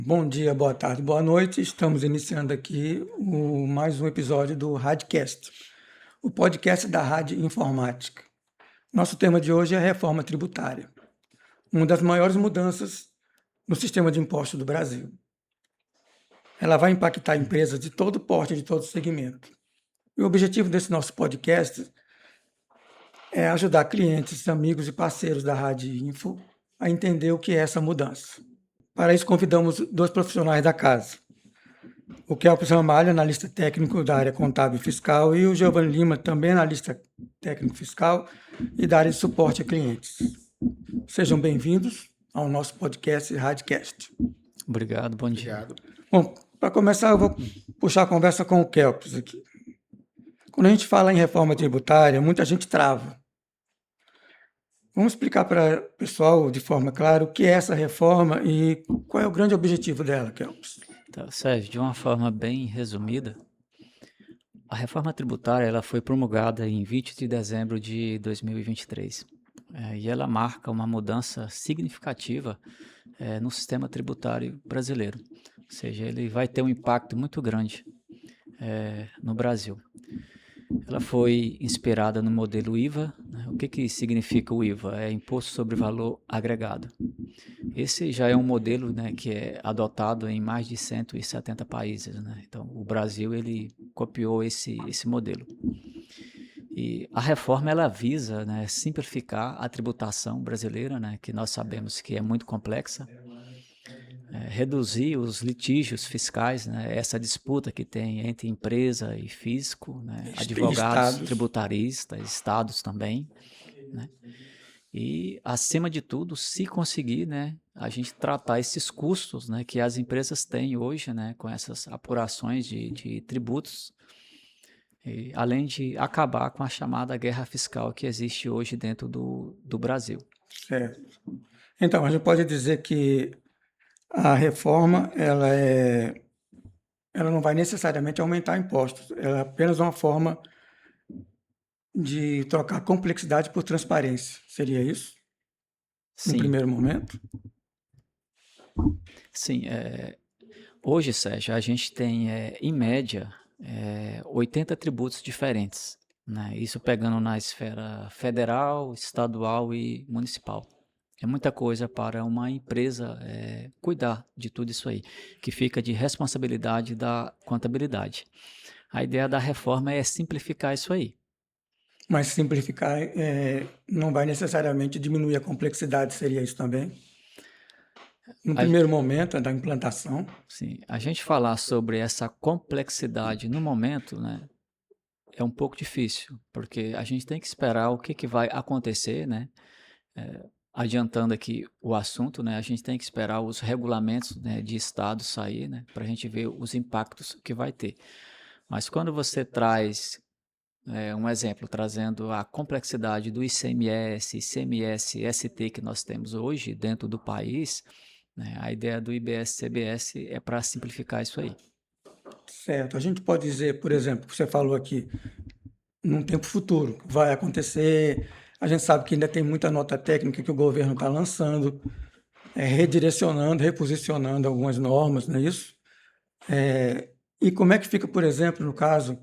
Bom dia, boa tarde, boa noite. Estamos iniciando aqui mais um episódio do Radcast, o podcast da Rádio Informática. Nosso tema de hoje é a reforma tributária, uma das maiores mudanças no sistema de impostos do Brasil. Ela vai impactar empresas de todo porte, de todo segmento. E o objetivo desse nosso podcast é ajudar clientes, amigos e parceiros da Rádio Info a entender o que é essa mudança. Para isso, convidamos dois profissionais da casa. O Kelps Ramalho, analista técnico da área contábil e fiscal, e o Giovanni Lima, também analista técnico fiscal e da área de suporte a clientes. Sejam bem-vindos ao nosso podcast Radcast. Obrigado, bom dia. Bom, para começar, eu vou puxar a conversa com o Kelps aqui. Quando a gente fala em reforma tributária, muita gente trava. Vamos explicar para o pessoal de forma clara o que é essa reforma e qual é o grande objetivo dela, Kelps. Tá, Sérgio, de uma forma bem resumida, a reforma tributária ela foi promulgada em 20 de dezembro de 2023 e ela marca uma mudança significativa no sistema tributário brasileiro, ou seja, ele vai ter um impacto muito grande no Brasil. Ela foi inspirada no modelo IVA. Né? O que significa o IVA? É Imposto sobre Valor Agregado. Esse já é um modelo, né, que é adotado em mais de 170 países. Né? Então, o Brasil ele copiou esse modelo. E a reforma ela visa, né, simplificar a tributação brasileira, né, que nós sabemos que é muito complexa, reduzir os litígios fiscais, né, essa disputa que tem entre empresa e fisco, né, advogados, Estados. tributaristas, estados também, né, e acima de tudo, se conseguir, né, a gente tratar esses custos, né, que as empresas têm hoje, né, com essas apurações de tributos, e, além de acabar com a chamada guerra fiscal que existe hoje dentro do Brasil. Certo. Então, a gente pode dizer que a reforma ela não vai necessariamente aumentar impostos, ela é apenas uma forma de trocar complexidade por transparência. Seria isso? No Sim, primeiro momento? sim. Hoje, Sérgio, a gente tem, em média, 80 tributos diferentes, né? Isso pegando na esfera federal, estadual e municipal. É muita coisa para uma empresa cuidar de tudo isso aí, que fica de responsabilidade da contabilidade. A ideia da reforma é simplificar isso aí. Mas simplificar não vai necessariamente diminuir a complexidade, seria isso também? No A, primeiro momento, da implantação. sim, a gente falar sobre essa complexidade no momento, né, é um pouco difícil, porque a gente tem que esperar o que vai acontecer, né? Adiantando aqui o assunto, né? A gente tem que esperar os regulamentos, né, de estado sair, né, para a gente ver os impactos que vai ter. Mas quando você traz um exemplo, trazendo a complexidade do ICMS, ICMS, ST que nós temos hoje dentro do país, né, a ideia do IBS-CBS é para simplificar isso aí. Certo. A gente pode dizer, por exemplo, que você falou aqui, num tempo futuro, vai acontecer. A gente sabe que ainda tem muita nota técnica que o governo está lançando, redirecionando, reposicionando algumas normas, não é isso? E como é que fica, por exemplo, no caso,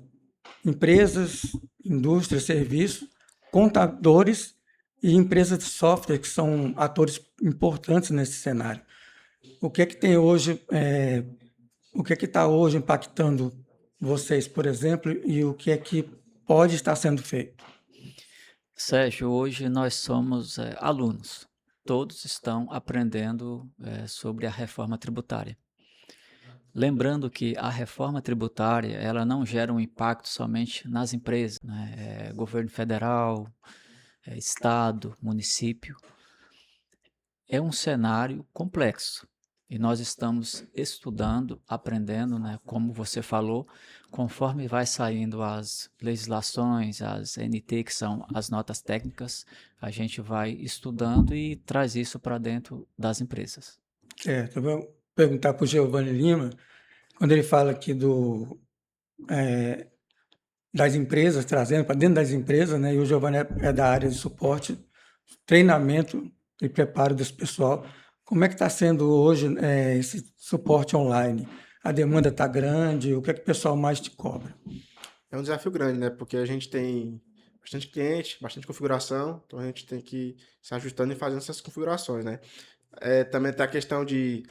empresas, indústria, serviços, contadores e empresas de software, que são atores importantes nesse cenário? O que é que tem hoje, o que é que está hoje impactando vocês, por exemplo, e o que é que pode estar sendo feito? Sérgio, hoje nós somos alunos. Todos estão aprendendo sobre a reforma tributária. Lembrando que a reforma tributária ela não gera um impacto somente nas empresas, né? Governo federal, estado, município. É um cenário complexo e nós estamos estudando, aprendendo, né, como você falou, conforme vai saindo as legislações, as NT, que são as notas técnicas, a gente vai estudando e traz isso para dentro das empresas. Certo, eu vou perguntar para o Giovanni Lima, quando ele fala aqui das empresas, trazendo para dentro das empresas, né? E o Giovanni é da área de suporte, treinamento e preparo desse pessoal. Como é que está sendo hoje esse suporte online? A demanda está grande? O que é que o pessoal mais te cobra? É um desafio grande, né? Porque a gente tem bastante cliente, bastante configuração, então a gente tem que se ajustando e fazendo essas configurações, né? Também tem a questão de...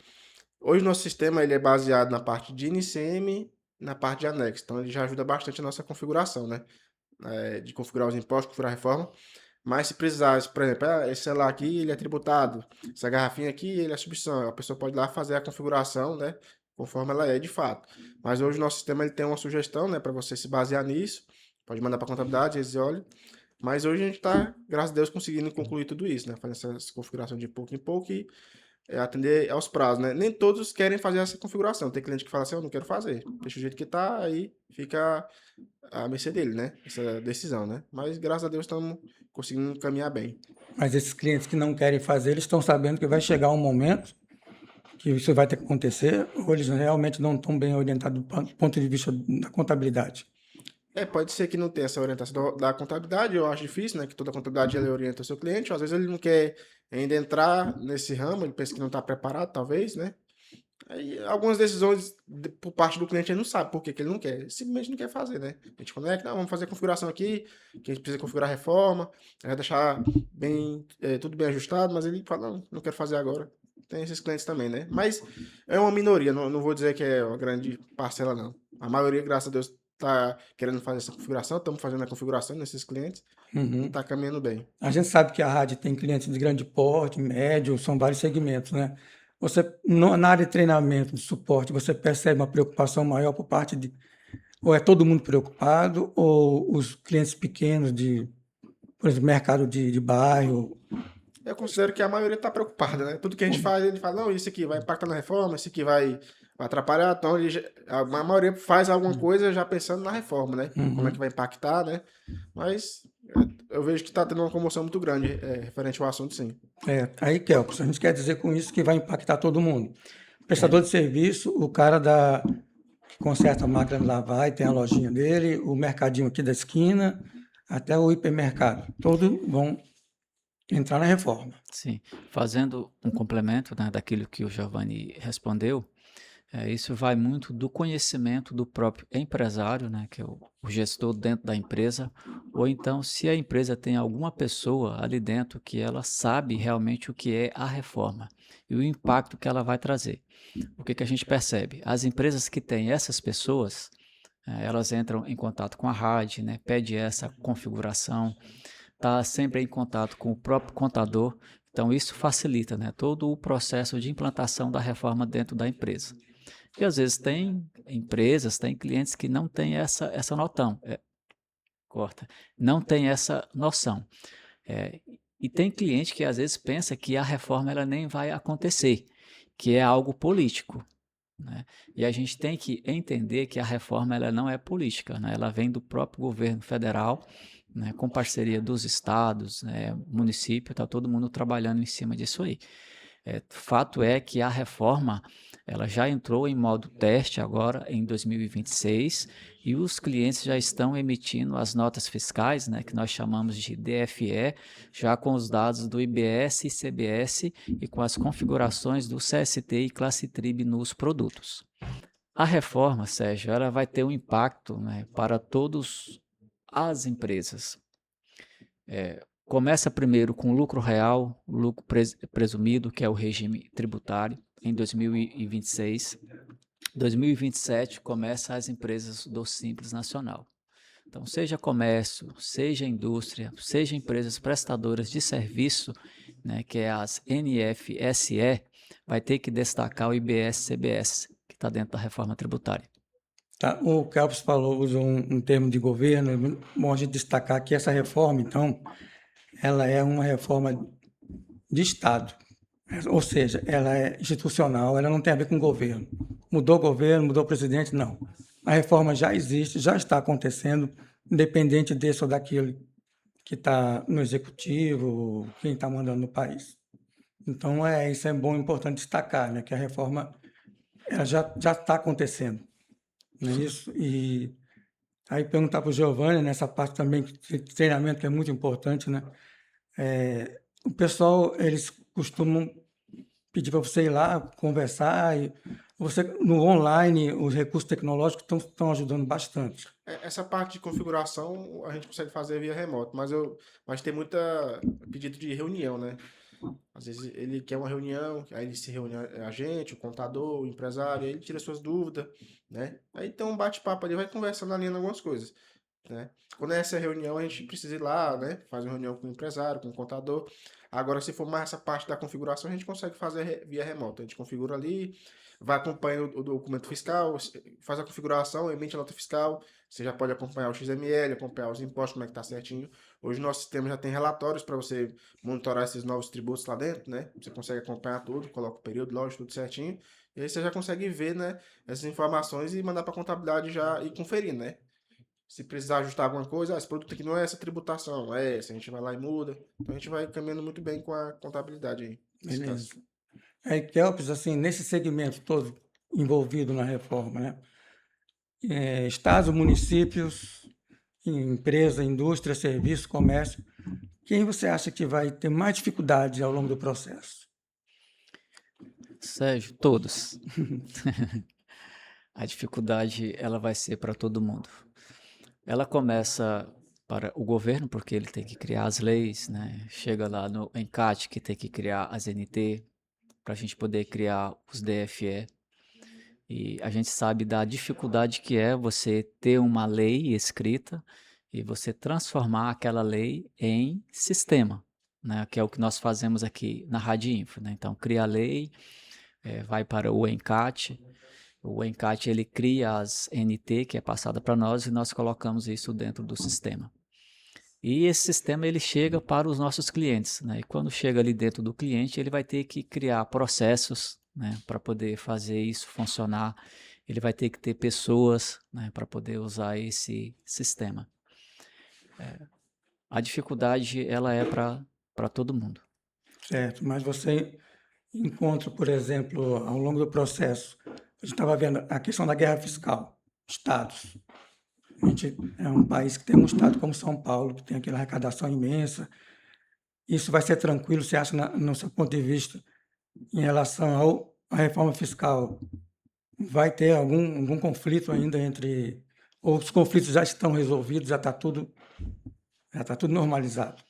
Hoje o nosso sistema ele é baseado na parte de NCM, na parte de anexo, então ele já ajuda bastante a nossa configuração, né? De configurar os impostos, configurar a reforma. Mas se precisar, por exemplo, esse celular aqui ele é tributado, essa garrafinha aqui ele é substituição, a pessoa pode ir lá fazer a configuração, né, conforme ela é de fato. Mas hoje o nosso sistema ele tem uma sugestão, né, para você se basear nisso, pode mandar para a contabilidade, eles olham. Mas hoje a gente está, graças a Deus, conseguindo concluir tudo isso, né, fazendo essa configuração de pouco em pouco e atender aos prazos, né. Nem todos querem fazer essa configuração. Tem cliente que fala assim, eu não quero fazer, deixa o jeito que está, aí fica a mercê dele, né? Essa decisão, né? Mas graças a Deus estamos conseguindo caminhar bem. Mas esses clientes que não querem fazer, eles estão sabendo que vai chegar um momento que isso vai ter que acontecer, ou eles realmente não estão bem orientados do ponto de vista da contabilidade? Pode ser que não tenha essa orientação da contabilidade, eu acho difícil, né? Que toda contabilidade ela orienta o seu cliente, ou às vezes ele não quer ainda entrar nesse ramo, ele pensa que não está preparado, talvez, né? Aí, algumas decisões por parte do cliente ele não sabe por que que ele não quer, ele simplesmente não quer fazer, né? A gente conecta, não, vamos fazer a configuração aqui, que a gente precisa configurar a reforma, vai deixar bem, tudo bem ajustado, mas ele fala, não, não quero fazer agora. Tem esses clientes também, né? Mas é uma minoria, não vou dizer que é uma grande parcela, não. A maioria, graças a Deus, está querendo fazer essa configuração, estamos fazendo a configuração nesses clientes e Uhum. está caminhando bem. A gente sabe que a rádio tem clientes de grande porte, médio, são vários segmentos, né? Você, na área de treinamento, de suporte, você percebe uma preocupação maior por parte de... Ou é todo mundo preocupado, ou os clientes pequenos de, por exemplo, mercado de bairro? Eu considero que a maioria está preocupada, né? Tudo que a gente faz, ele fala, não, isso aqui vai impactar na reforma, isso aqui vai atrapalhar. Então, a maioria faz alguma coisa já pensando na reforma, né? Como é que Uhum. vai impactar, né? Mas eu vejo que está tendo uma comoção muito grande referente ao assunto, sim. Aí, Kelps, a gente quer dizer com isso que vai impactar todo mundo. O É, prestador de serviço, o cara que conserta a máquina de lavar e tem a lojinha dele, o mercadinho aqui da esquina, até o hipermercado. Todos vão entrar na reforma. sim. Fazendo um complemento, né, daquilo que o Giovanni respondeu, isso vai muito do conhecimento do próprio empresário, né, que é o gestor dentro da empresa, ou então se a empresa tem alguma pessoa ali dentro que ela sabe realmente o que é a reforma e o impacto que ela vai trazer. O que que a gente percebe? As empresas que têm essas pessoas, elas entram em contato com a rádio, né, pede essa configuração, está sempre em contato com o próprio contador, então isso facilita, né, todo o processo de implantação da reforma dentro da empresa. E às vezes tem empresas, tem clientes que não têm essa noção, corta, não tem essa noção. É, e tem cliente que às vezes pensa que a reforma ela nem vai acontecer, que é algo político, né? E a gente tem que entender que a reforma ela não é política, né? Ela vem do próprio governo federal, né, com parceria dos estados, né, município, está todo mundo trabalhando em cima disso aí. Fato é que a reforma ela já entrou em modo teste agora em 2026 e os clientes já estão emitindo as notas fiscais, né, que nós chamamos de DFE, já com os dados do IBS e CBS e com as configurações do CST e Classe Trib nos produtos. A reforma, Sérgio, ela vai ter um impacto, né, para todas as empresas. Começa primeiro com lucro real, lucro presumido, que é o regime tributário, em 2026. 2027 começa as empresas do Simples Nacional. Então, seja comércio, seja indústria, seja empresas prestadoras de serviço, né, que é as NFSE, vai ter que destacar o IBS-CBS, que está dentro da reforma tributária. Tá? O Kelps falou, usou um termo de governo, é bom a gente destacar que essa reforma, então, ela é uma reforma de Estado, ou seja, ela é institucional, ela não tem a ver com o governo. Mudou o governo, mudou o presidente, não. A reforma já existe, já está acontecendo, independente desse ou daquele que está no executivo, quem está mandando no país. Então, isso é bom, importante destacar, né, que a reforma ela já está acontecendo, não é isso? E aí perguntar para o Giovanni, nessa parte também de treinamento, que é muito importante, né? O pessoal, eles costumam pedir para você ir lá conversar e você no online, os recursos tecnológicos estão ajudando bastante. Essa parte de configuração a gente consegue fazer via remoto, mas tem muita pedido de reunião, né? Às vezes ele quer uma reunião, aí ele se reúne a gente, o contador, o empresário, aí ele tira suas dúvidas, né? Aí tem um bate-papo ali, vai conversando ali em algumas coisas, né? Quando é essa reunião, a gente precisa ir lá, né? Faz uma reunião com o empresário, com o contador. Agora, se for mais essa parte da configuração, a gente consegue fazer via remota. A gente configura ali, vai acompanhando o documento fiscal, faz a configuração, emite a nota fiscal. Você já pode acompanhar o XML, acompanhar os impostos, como é que tá certinho. Hoje, nosso sistema já tem relatórios para você monitorar esses novos tributos lá dentro, né? Você consegue acompanhar tudo, coloca o período, lógico, tudo certinho. E aí você já consegue ver, né, essas informações e mandar para a contabilidade já e conferir, né? Se precisar ajustar alguma coisa, esse produto aqui não é essa tributação, é essa, a gente vai lá e muda. Então a gente vai caminhando muito bem com a contabilidade aí, nesse Beleza. caso. Aí, Kelps, assim, nesse segmento todo envolvido na reforma, né? Estados, municípios, empresa, indústria, serviço, comércio, quem você acha que vai ter mais dificuldade ao longo do processo? Sérgio, todos. A dificuldade ela vai ser para todo mundo. Ela começa para o governo, porque ele tem que criar as leis, né? Chega lá no ENCAT, que tem que criar as NT, para a gente poder criar os DFE. E a gente sabe da dificuldade que é você ter uma lei escrita e você transformar aquela lei em sistema, né? Que é o que nós fazemos aqui na Rádio Info, né? Então, cria a lei, vai para o ENCAT. O ENCAT ele cria as NT, que é passada para nós, e nós colocamos isso dentro do sistema. E esse sistema ele chega para os nossos clientes, né? E quando chega ali dentro do cliente, ele vai ter que criar processos, né, para poder fazer isso funcionar. Ele vai ter que ter pessoas, né, para poder usar esse sistema. A dificuldade ela é para todo mundo. Certo, mas você encontra, por exemplo, ao longo do processo, a gente estava vendo a questão da guerra fiscal, estados. A gente é um país que tem um estado como São Paulo, que tem aquela arrecadação imensa. Isso vai ser tranquilo, você acha, no seu ponto de vista, em relação à reforma fiscal? Vai ter algum conflito ainda entre. Ou os conflitos já estão resolvidos, já tá tudo normalizado?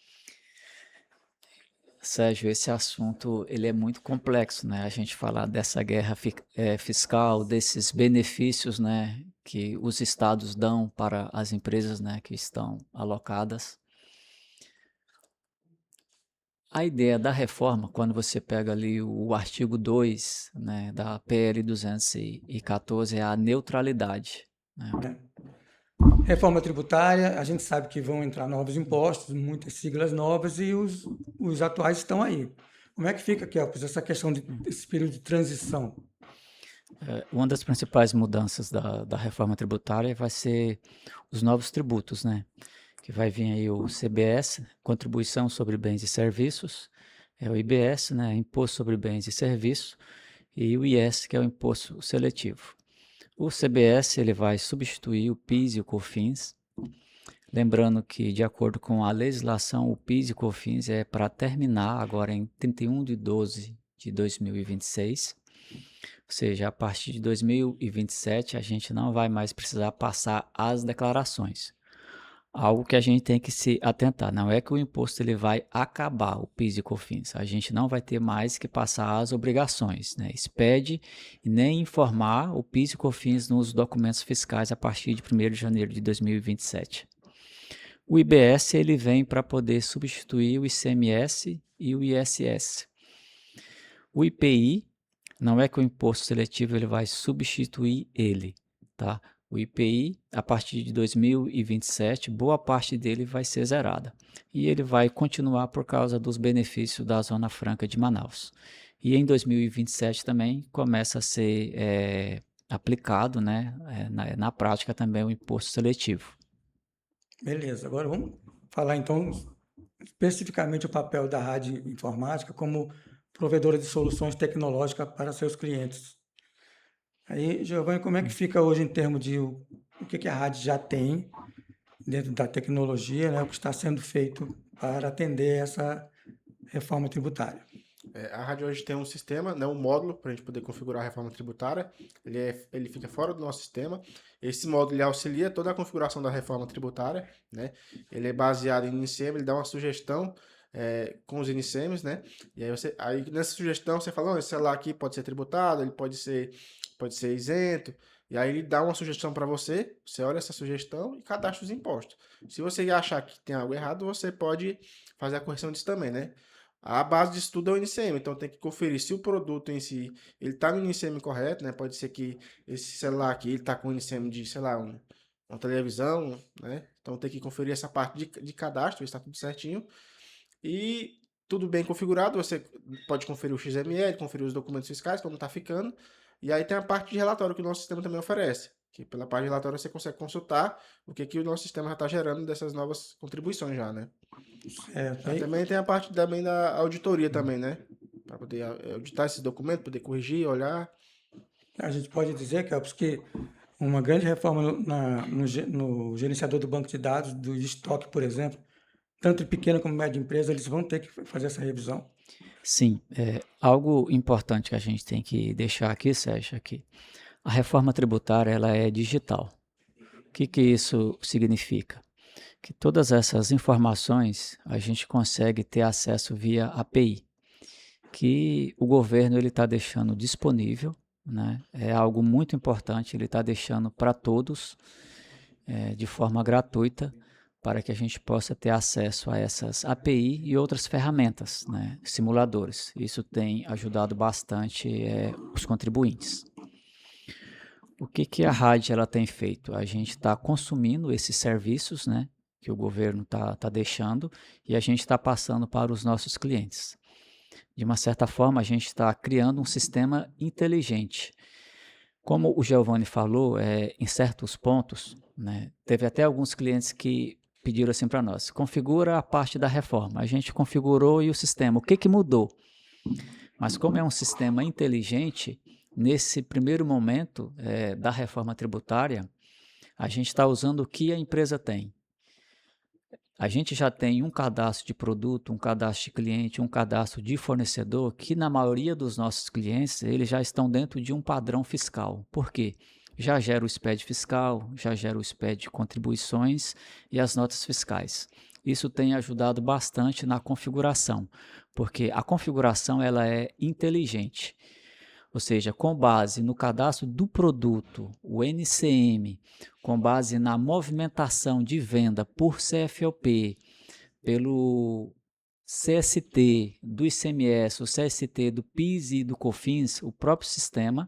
Sérgio, esse assunto ele é muito complexo, né? A gente falar dessa guerra fiscal, desses benefícios, né, que os estados dão para as empresas, né, que estão alocadas. A ideia da reforma, quando você pega ali o artigo 2, né, da PL 214, é a neutralidade, né? Reforma tributária, a gente sabe que vão entrar novos impostos, muitas siglas novas, e os atuais estão aí. Como é que fica, Kelps, essa questão desse período de transição? Uma das principais mudanças da reforma tributária vai ser os novos tributos, né? Que vai vir aí o CBS, Contribuição sobre Bens e Serviços, o IBS, né? Imposto sobre Bens e Serviços, e o IS, que é o Imposto Seletivo. O CBS ele vai substituir o PIS e o COFINS, lembrando que, de acordo com a legislação, o PIS e o COFINS é para terminar agora em 31 de 12 de 2026, ou seja, a partir de 2027 a gente não vai mais precisar passar as declarações. Algo que a gente tem que se atentar, não é que o imposto ele vai acabar, o PIS e COFINS, a gente não vai ter mais que passar as obrigações, né? Expede e nem informar o PIS e COFINS nos documentos fiscais a partir de 1º de janeiro de 2027. O IBS ele vem para poder substituir o ICMS e o ISS. O IPI não é que o imposto seletivo ele vai substituir ele, tá? O IPI, a partir de 2027, boa parte dele vai ser zerada. E ele vai continuar por causa dos benefícios da Zona Franca de Manaus. E em 2027 também começa a ser aplicado, né, na prática também o imposto seletivo. Beleza, agora vamos falar então especificamente o papel da Rádio Informática como provedora de soluções tecnológicas para seus clientes. Aí, Giovanni, como é que fica hoje em termos de o que a rádio já tem dentro da tecnologia, né, o que está sendo feito para atender essa reforma tributária? A rádio hoje tem um sistema, né, um módulo para a gente poder configurar a reforma tributária. Ele fica fora do nosso sistema. Esse módulo ele auxilia toda a configuração da reforma tributária, né? Ele é baseado em NICEM, ele dá uma sugestão com os NICEMs, né? E aí nessa sugestão você fala, esse celular aqui pode ser tributado, ele pode ser isento. E aí ele dá uma sugestão para você, você olha essa sugestão e cadastra os impostos. Se você achar que tem algo errado, você pode fazer a correção disso também, né? A base de estudo é o NCM, então tem que conferir se o produto em si ele está no NCM correto, né? Pode ser que esse celular aqui ele está com o NCM de, sei lá, uma televisão, né? Então tem que conferir essa parte de cadastro, está tudo certinho. E tudo bem configurado, você pode conferir o XML, conferir os documentos fiscais, como está ficando. E aí tem a parte de relatório que o nosso sistema também oferece. Que pela parte de relatório você consegue consultar o que o nosso sistema já está gerando dessas novas contribuições já, né? Certo. Aí, Também tem a parte também da auditoria também, né? Para poder auditar esse documento, poder corrigir, olhar. a gente pode dizer, Kelps, que uma grande reforma no gerenciador do banco de dados, do estoque, por exemplo, tanto pequena como média empresa, eles vão ter que fazer essa revisão. Sim, algo importante que a gente tem que deixar aqui, Sérgio, aqui. A reforma tributária ela é digital. O que isso significa? Que todas essas informações a gente consegue ter acesso via API, que o governo ele está deixando disponível, né? É algo muito importante, ele está deixando para todos de forma gratuita para que a gente possa ter acesso a essas API e outras ferramentas, né? Simuladores. Isso tem ajudado bastante os contribuintes. O que a rádio ela tem feito? A gente está consumindo esses serviços, né, que o governo tá deixando e a gente está passando para os nossos clientes. De uma certa forma, a gente está criando um sistema inteligente. Como o Giovanni falou, em certos pontos, né, teve até alguns clientes que pediram assim para nós, configura a parte da reforma. A gente configurou e o sistema, o que mudou? Mas como é um sistema inteligente, nesse primeiro momento da reforma tributária, a gente está usando o que a empresa tem. A gente já tem um cadastro de produto, um cadastro de cliente, um cadastro de fornecedor, que na maioria dos nossos clientes, eles já estão dentro de um padrão fiscal. Por quê? Já gera o SPED fiscal, já gera o SPED de contribuições e as notas fiscais. Isso tem ajudado bastante na configuração, porque a configuração ela é inteligente. Ou seja, com base no cadastro do produto, o NCM, com base na movimentação de venda por CFOP, pelo CST do ICMS, o CST do PIS e do COFINS, o próprio sistema,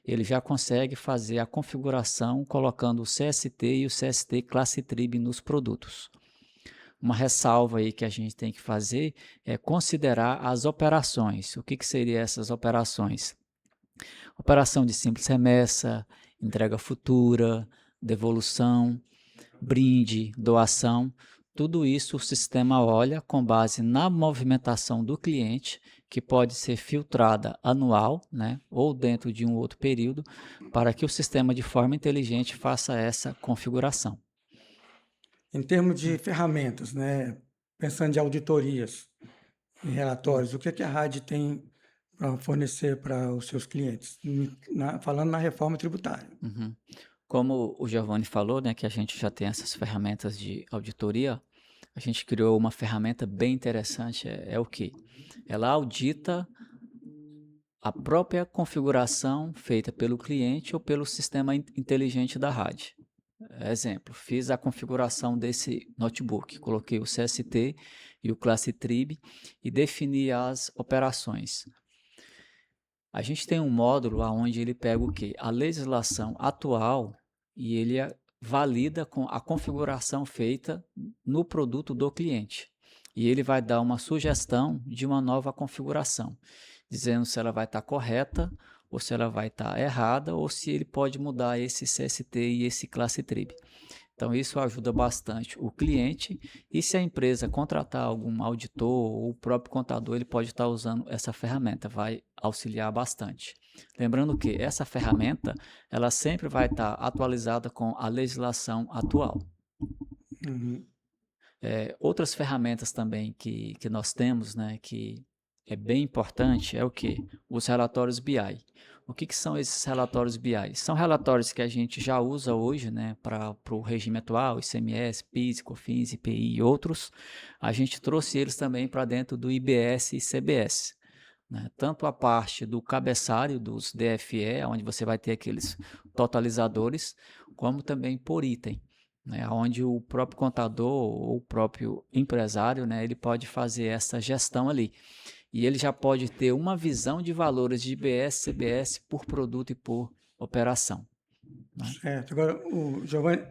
ele já consegue fazer a configuração colocando o CST e o CST classe TRIB nos produtos. Uma ressalva aí que a gente tem que fazer é considerar as operações. O que seriam essas operações? Operação de simples remessa, entrega futura, devolução, brinde, doação, tudo isso o sistema olha com base na movimentação do cliente, que pode ser filtrada anual, né, ou dentro de um outro período, para que o sistema de forma inteligente faça essa configuração. Em termos de ferramentas, né, pensando em auditorias e relatórios, o que a rádio tem para fornecer para os seus clientes, falando na reforma tributária? Uhum. Como o Giovanni falou, né, que a gente já tem essas ferramentas de auditoria, a gente criou uma ferramenta bem interessante, é o quê? Ela audita a própria configuração feita pelo cliente ou pelo sistema inteligente da rádio. Exemplo, fiz a configuração desse notebook, coloquei o CST e o classe TRIB e defini as operações. A gente tem um módulo onde ele pega o quê? A legislação atual e ele valida com a configuração feita no produto do cliente. E ele vai dar uma sugestão de uma nova configuração, dizendo se ela vai estar correta ou se ela vai estar errada ou se ele pode mudar esse CST e esse classe TRIB. Então, isso ajuda bastante o cliente e se a empresa contratar algum auditor ou o próprio contador, ele pode estar usando essa ferramenta, vai auxiliar bastante. Lembrando que essa ferramenta, ela sempre vai estar atualizada com a legislação atual. Uhum. Outras ferramentas também que nós temos, né, que é bem importante é o quê? Os relatórios BI. O que são esses relatórios BI? São relatórios que a gente já usa hoje, né, para o regime atual, ICMS, PIS, COFINS, IPI e outros. A gente trouxe eles também para dentro do IBS e CBS. Né? Tanto a parte do cabeçalho dos DFE, onde você vai ter aqueles totalizadores, como também por item, né? Onde o próprio contador ou o próprio empresário, né, ele pode fazer essa gestão ali. E ele já pode ter uma visão de valores de IBS, CBS por produto e por operação. Né? Certo. Agora, o Giovanni,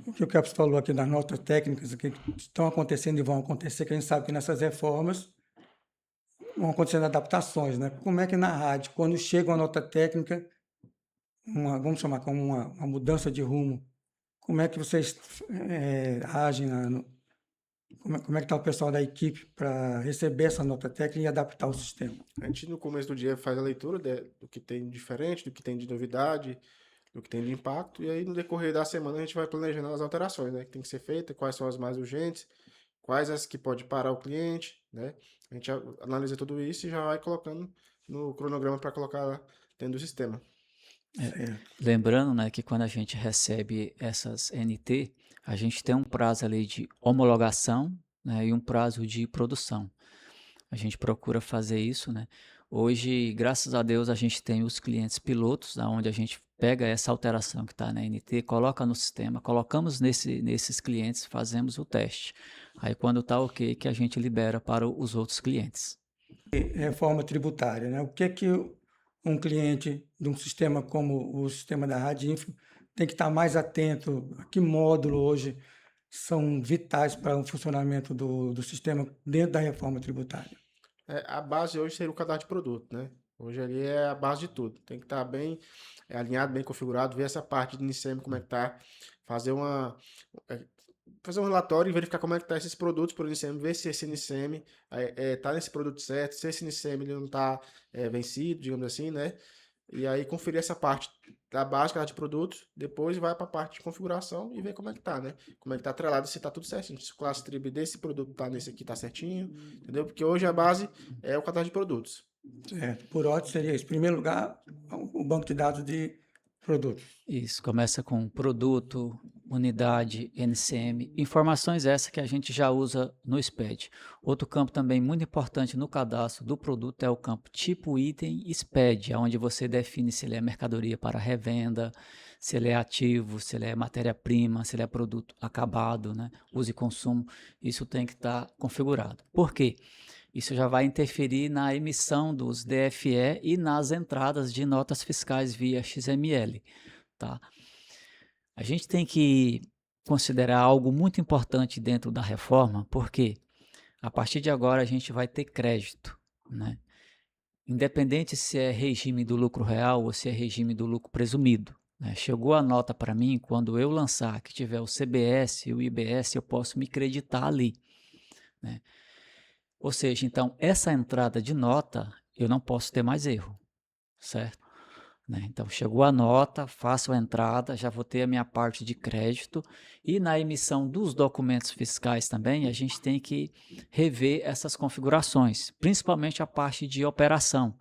o que o Campos falou aqui das notas técnicas que estão acontecendo e vão acontecer, que a gente sabe que nessas reformas vão acontecendo adaptações, né? Como é que na rádio, quando chega uma nota técnica, vamos chamar como uma mudança de rumo, como é que vocês agem, como é que está o pessoal da equipe para receber essa nota técnica e adaptar o sistema? A gente no começo do dia faz a leitura do que tem de diferente, do que tem de novidade, do que tem de impacto, e aí no decorrer da semana a gente vai planejando as alterações, né, que tem que ser feitas, quais são as mais urgentes, quais as que pode parar o cliente, né? A gente analisa tudo isso e já vai colocando no cronograma para colocar dentro do sistema. Lembrando, né, que quando a gente recebe essas NT, a gente tem um prazo ali de homologação, né, e um prazo de produção. A gente procura fazer isso, né? Hoje, graças a Deus, a gente tem os clientes pilotos, onde a gente pega essa alteração que está na NT, coloca no sistema, colocamos nesses clientes, fazemos o teste. Aí, quando está ok, que a gente libera para os outros clientes. Reforma tributária, né? O que é que um cliente de um sistema como o sistema da Radinfo tem que estar mais atento? A que módulo hoje são vitais para o funcionamento do sistema dentro da reforma tributária? A base hoje seria o cadastro de produto, né? Hoje ali é a base de tudo. Tem que estar bem alinhado, bem configurado, ver essa parte de NICEM, como é que tá, fazer fazer um relatório e verificar como é que tá esses produtos por NICEM, ver se esse NICEM tá nesse produto certo, se esse NICEM ele não tá vencido, digamos assim, né? E aí conferir essa parte da básica de produtos, depois vai para a parte de configuração e ver como é que tá, né? Como é que tá atrelado, se tá tudo certinho. Se o classe trib desse produto tá nesse aqui, tá certinho, entendeu? Porque hoje a base é o cadastro de produtos. Certo. Por ordem seria isso. Em primeiro lugar, o banco de dados de produtos. Isso, começa com produto, unidade, NCM, informações essas que a gente já usa no SPED. Outro campo também muito importante no cadastro do produto é o campo tipo item SPED, onde você define se ele é mercadoria para revenda, se ele é ativo, se ele é matéria-prima, se ele é produto acabado, né? Uso e consumo, isso tem que estar configurado. Por quê? Isso já vai interferir na emissão dos DFE e nas entradas de notas fiscais via XML, tá? A gente tem que considerar algo muito importante dentro da reforma, porque a partir de agora a gente vai ter crédito, né? Independente se é regime do lucro real ou se é regime do lucro presumido, né? Chegou a nota para mim, quando eu lançar que tiver o CBS e o IBS, eu posso me creditar ali, né? Ou seja, então, essa entrada de nota, eu não posso ter mais erro, certo? Né? Então, chegou a nota, faço a entrada, já vou ter a minha parte de crédito e na emissão dos documentos fiscais também, a gente tem que rever essas configurações, principalmente a parte de operação,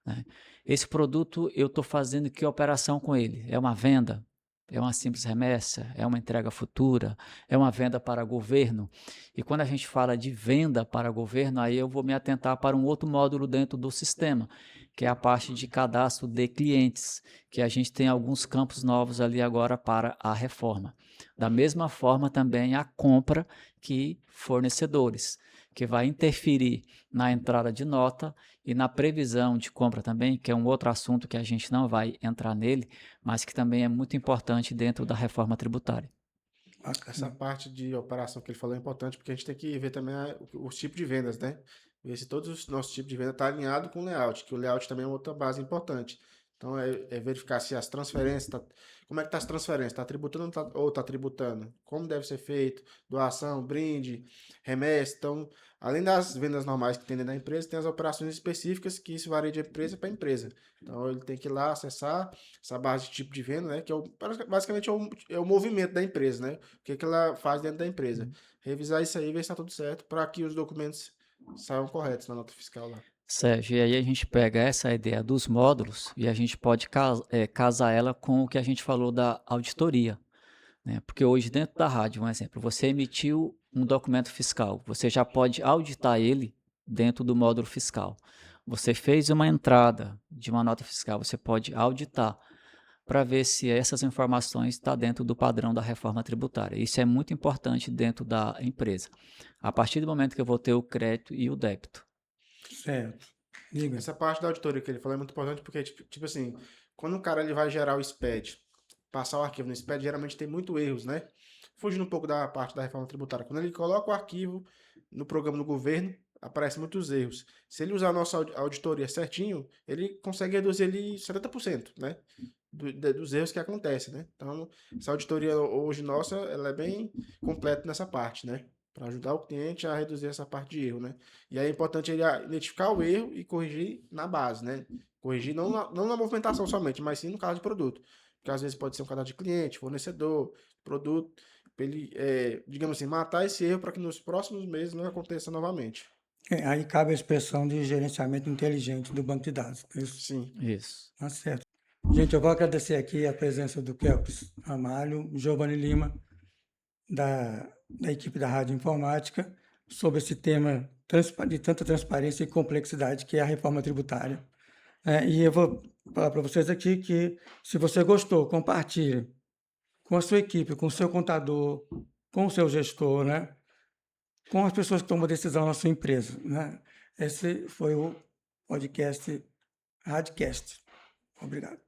né? Esse produto, eu estou fazendo que operação com ele? É uma venda? É uma simples remessa? É uma entrega futura? É uma venda para governo? E quando a gente fala de venda para governo, aí eu vou me atentar para um outro módulo dentro do sistema, que é a parte de cadastro de clientes, que a gente tem alguns campos novos ali agora para a reforma. Da mesma forma também a compra que fornecedores, que vai interferir na entrada de nota e na previsão de compra também, que é um outro assunto que a gente não vai entrar nele, mas que também é muito importante dentro da reforma tributária. Essa parte de operação que ele falou é importante, porque a gente tem que ver também os tipos de vendas, né? Ver se todos os nossos tipos de venda estão alinhados com o layout, que o layout também é outra base importante. Então, é verificar se as transferências, como é que tá as transferências? Está tributando ou está tributando? Como deve ser feito? Doação, brinde, remessa. Então, além das vendas normais que tem dentro da empresa, tem as operações específicas que isso varia de empresa para empresa. Então, ele tem que ir lá acessar essa base de tipo de venda, né? Que basicamente é o movimento da empresa, né? O que ela faz dentro da empresa. Revisar isso aí, ver se está tudo certo, para que os documentos saiam corretos na nota fiscal lá. Sérgio, e aí a gente pega essa ideia dos módulos e a gente pode casar ela com o que a gente falou da auditoria, né? Porque hoje dentro da rádio, um exemplo, você emitiu um documento fiscal, você já pode auditar ele dentro do módulo fiscal. Você fez uma entrada de uma nota fiscal, você pode auditar para ver se essas informações estão dentro do padrão da reforma tributária. Isso é muito importante dentro da empresa. A partir do momento que eu vou ter o crédito e o débito. Certo. Diga. Essa parte da auditoria que ele falou é muito importante porque, tipo assim, quando o cara ele vai gerar o SPED, passar o arquivo no SPED, geralmente tem muito erros, né? Fugindo um pouco da parte da reforma tributária. Quando ele coloca o arquivo no programa do governo, aparecem muitos erros. Se ele usar a nossa auditoria certinho, ele consegue reduzir ele 70%, né? Dos erros que acontecem, né? Então, essa auditoria hoje nossa, ela é bem completa nessa parte, né? Para ajudar o cliente a reduzir essa parte de erro, né? E aí é importante ele identificar o erro e corrigir na base, né? Corrigir não na movimentação somente, mas sim no caso de produto. Porque às vezes pode ser um cadastro de cliente, fornecedor, produto, para ele, digamos assim, matar esse erro para que nos próximos meses não aconteça novamente. Aí cabe a expressão de gerenciamento inteligente do banco de dados. Isso. Sim. Isso. Tá certo. Gente, eu vou agradecer aqui a presença do Kelps Ramalho, Giovanni Lima, da equipe da Rádio Informática, sobre esse tema de tanta transparência e complexidade que é a reforma tributária. E eu vou falar para vocês aqui que, se você gostou, compartilhe com a sua equipe, com o seu contador, com o seu gestor, né? Com as pessoas que tomam decisão na sua empresa, né? Esse foi o podcast Radcast. Obrigado.